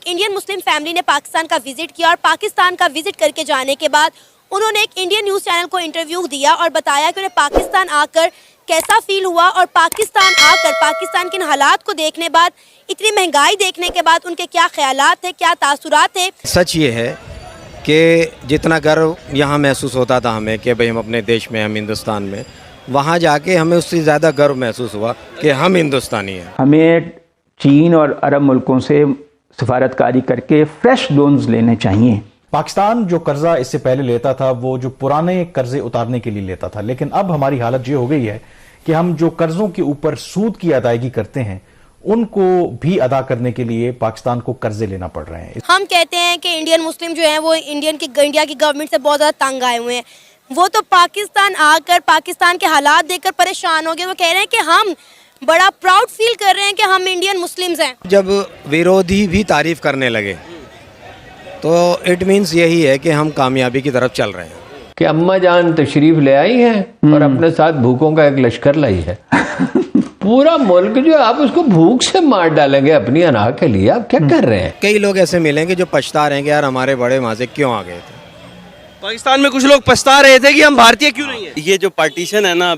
Indian Muslim family ने पाकिस्तान का visit किया और पाकिस्तान का विजिट करके जाने के बाद उन्होंने एक इंडियन न्यूज़ चैनल को इंटरव्यू दिया और बताया कि उन्हें पाकिस्तान आकर कैसा फील हुआ और पाकिस्तान आकर पाकिस्तान के इन हालात को देखने बाद, इतनी महंगाई देखने के बाद उनके क्या ख्यालात थे, क्या तासुरात थे। सच ये है कि जितना गर्व यहाँ महसूस होता था हमें कि भाई हम अपने देश में, हम हिंदुस्तान में, वहाँ जाके हमें उससे ज़्यादा गर्व महसूस हुआ कि हम हिंदुस्तानी हैं। हमें चीन और अरब मुल्कों से सफारतकारी करके फ्रेश लोन्स लेने चाहिए। पाकिस्तान जो कर्जा इससे पहले लेता था वो जो पुराने कर्जे उतारने के लिए लेता था, लेकिन अब हमारी हालत ये हो गई है कि हम जो कर्जों के ऊपर सूद की अदायगी करते हैं उनको भी अदा करने के लिए पाकिस्तान को कर्जे लेना पड़ रहे हैं। हम कहते हैं कि इंडियन मुस्लिम जो है वो इंडिया की गवर्नमेंट से बहुत ज़्यादा तंग आए हुए हैं। वो तो पाकिस्तान आकर पाकिस्तान के हालात देखकर परेशान हो गए। वो कह रहे हैं कि हम बड़ा प्राउड फील कर रहे हैं कि हम इंडियन मुस्लिम्स हैं। जब विरोधी भी तारीफ करने लगे तो इट मीन्स यही है कि हम कामयाबी की तरफ चल रहे हैं। कि अम्मा जान तशरीफ ले आई हैं और अपने साथ भूखों का एक लश्कर लाई है। पूरा मुल्क जो आप उसको भूख से मार डालेंगे अपनी अनाह के लिए, आप क्या कर रहे हैं? कई लोग ऐसे मिलेंगे जो पछता रहे हैं कि यार हमारे बड़े वहाँ से क्यों आ गए थे। पाकिस्तान में कुछ लोग पछता रहे थे कि हम भारतीय क्यों नहीं है। ये जो पार्टीशन है ना,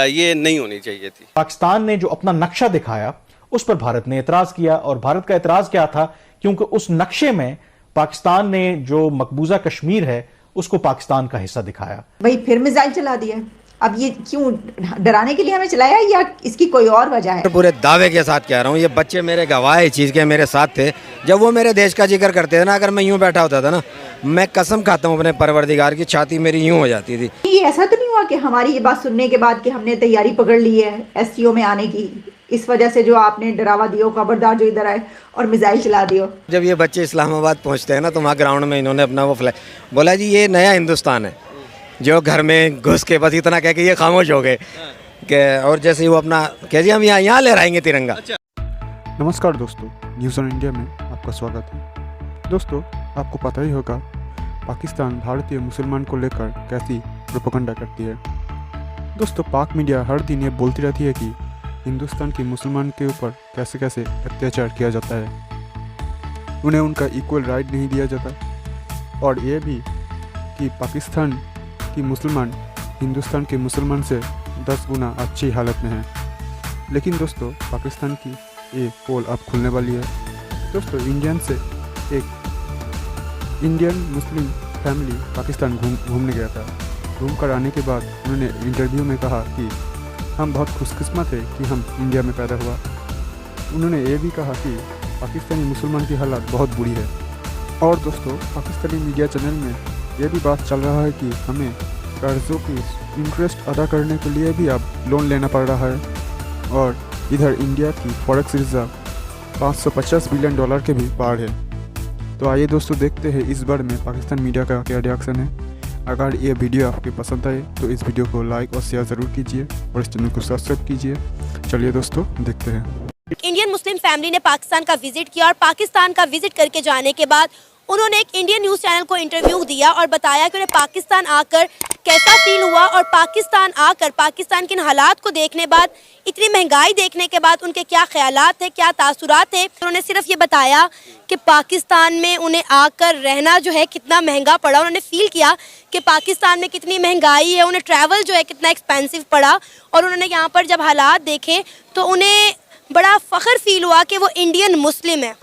ये नहीं होनी चाहिए थी। पाकिस्तान ने जो अपना नक्शा दिखाया उस पर भारत ने एतराज किया, और भारत का एतराज क्या था? क्योंकि उस नक्शे में पाकिस्तान ने जो मकबूजा कश्मीर है उसको पाकिस्तान का हिस्सा दिखाया। भाई फिर मिसाइल चला दिया। अब ये क्यों, डराने के लिए हमें चलाया या इसकी कोई और वजह है? पूरे दावे के साथ कह रहा हूँ, ये बच्चे मेरे गवाह इस चीज़ के, मेरे साथ थे जब वो मेरे देश का जिक्र करते थे ना। अगर मैं यूं बैठा होता था ना, मैं कसम खाता हूँ अपने परवरदिगार की, छाती मेरी यूं हो जाती थी। ये ऐसा तो नहीं हुआ कि हमारी ये बात सुनने के बाद कि हमने तैयारी पकड़ ली है एससीओ में आने की, इस वजह से जो आपने डरावा दियो, खबरदार जो इधर आए और मिसाइल चला दियो? जब ये बच्चे इस्लामाबाद पहुँचते हैं ना तो वहाँ ग्राउंड में इन्होंने अपना वो फ्लैग बोला, जी ये नया हिंदुस्तान है। जो घर में घुस के बस इतना कह के ये खामोश हो गए कि, और जैसे ही वो अपना कह जी हम यहाँ लहराएंगे तिरंगा। नमस्कार दोस्तों, न्यूज़ ऑन इंडिया में आपका स्वागत है। दोस्तों आपको पता ही होगा पाकिस्तान भारतीय मुसलमान को लेकर कैसी प्रोपेगेंडा करती है। दोस्तों पाक मीडिया हर दिन ये बोलती रहती है कि हिंदुस्तान की मुसलमान के ऊपर कैसे कैसे अत्याचार किया जाता है, उन्हें उनका इक्वल राइट नहीं दिया जाता, और ये भी कि पाकिस्तान कि मुसलमान हिंदुस्तान के मुसलमान से 10 गुना अच्छी हालत में है। लेकिन दोस्तों पाकिस्तान की ये पोल अब खुलने वाली है। दोस्तों इंडियन मुस्लिम फैमिली पाकिस्तान घूमने गया था। घूम कर आने के बाद उन्होंने इंटरव्यू में कहा कि हम बहुत खुशकिस्मत है कि हम इंडिया में पैदा हुआ। उन्होंने ये भी कहा कि पाकिस्तानी मुसलमान की हालत बहुत बुरी है। और दोस्तों पाकिस्तानी मीडिया चैनल में ये भी बात चल रहा है कि हमें कर्ज़ों की इंटरेस्ट अदा करने के लिए भी अब लोन लेना पड़ रहा है, और इधर इंडिया की फॉरेक्स रिजर्व $550 बिलियन के भी पार है। तो आइए दोस्तों देखते हैं इस बार में पाकिस्तान मीडिया का क्या रिएक्शन है। अगर ये वीडियो आपको पसंद आए तो इस वीडियो को लाइक और शेयर ज़रूर कीजिए और इस चैनल को सब्सक्राइब कीजिए। चलिए दोस्तों देखते हैं। इंडियन मुस्लिम फैमिली ने पाकिस्तान का विजिट किया और पाकिस्तान का विजिट करके जाने के बाद उन्होंने एक इंडियन न्यूज़ चैनल को इंटरव्यू दिया और बताया कि उन्हें पाकिस्तान आकर कैसा फील हुआ और पाकिस्तान आकर पाकिस्तान के इन हालात को देखने बाद, इतनी महंगाई देखने के बाद उनके क्या ख्यालात थे, क्या तासुरात थे। उन्होंने सिर्फ ये बताया कि पाकिस्तान में उन्हें आकर रहना जो है कितना महंगा पड़ा। उन्होंने फील किया कि पाकिस्तान में कितनी महंगाई है, उन्हें ट्रैवल जो है कितना एक्सपेंसिव पड़ा, और उन्होंने यहाँ पर जब हालात देखे तो उन्हें बड़ा फ़ख्र फील हुआ कि वो इंडियन मुस्लिम है।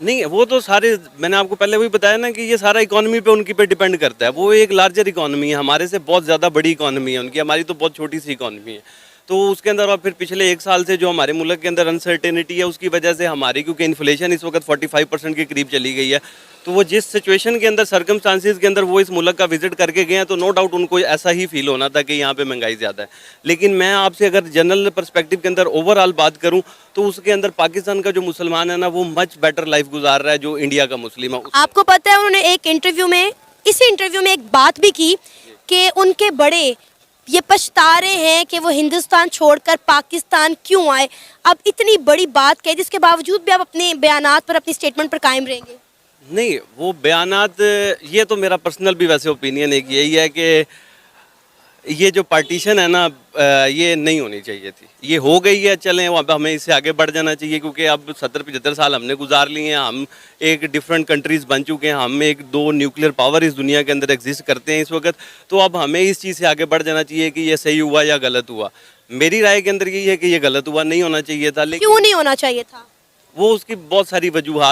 नहीं, वो तो सारे, मैंने आपको पहले वही बताया ना कि ये सारा इकोनॉमी पे उनकी पे डिपेंड करता है। वो एक लार्जर इकोनॉमी है, हमारे से बहुत ज़्यादा बड़ी इकोनॉमी है उनकी, हमारी तो बहुत छोटी सी इकोनॉमी है। तो उसके अंदर और फिर पिछले 1 साल से जो हमारे मुल्क के अंदर अनसर्टेनिटी है उसकी वजह से हमारी, क्योंकि इन्फ्लेशन इस वक्त 45% के करीब चली गई है, तो वो जिस सिचुएशन के अंदर, सर्कमस्टांसिस के अंदर वो इस मुल्क का विजिट करके गए हैं, तो नो डाउट उनको ऐसा ही फील होना था कि यहाँ पे महंगाई ज़्यादा है। लेकिन मैं आपसे अगर जनरल पर्सपेक्टिव के अंदर ओवरऑल बात करूँ तो उसके अंदर पाकिस्तान का जो मुसलमान है ना, वो मच बेटर लाइफ गुजार रहा है जो इंडिया का मुस्लिम है। आपको पता है उन्होंने एक इंटरव्यू में, इसी इंटरव्यू में एक बात भी की कि उनके बड़े ये पछता रहे हैं कि वो हिंदुस्तान छोड़कर पाकिस्तान क्यों आए। अब इतनी बड़ी बात कह दी, इसके बावजूद भी आप अपने बयानात पर, अपनी स्टेटमेंट पर कायम रहेंगे? नहीं, वो बयानात, ये तो मेरा पर्सनल भी वैसे ओपिनियन एक यही है कि ये जो पार्टीशन है ना, ये नहीं होनी चाहिए थी। ये हो गई है, चलें अब हमें इससे आगे बढ़ जाना चाहिए, क्योंकि अब 70-75 साल हमने गुजार लिए हैं। हम एक डिफरेंट कंट्रीज़ बन चुके हैं, हम एक 2 न्यूक्लियर पावर इस दुनिया के अंदर एग्जिस्ट करते हैं इस वक्त। तो अब हमें इस चीज़ से आगे बढ़ जाना चाहिए कि ये सही हुआ या गलत हुआ। मेरी राय के अंदर यही है कि ये गलत हुआ, नहीं होना चाहिए था। लेकिन क्यों नहीं होना चाहिए था? वो उसकी बहुत सारी वजूहात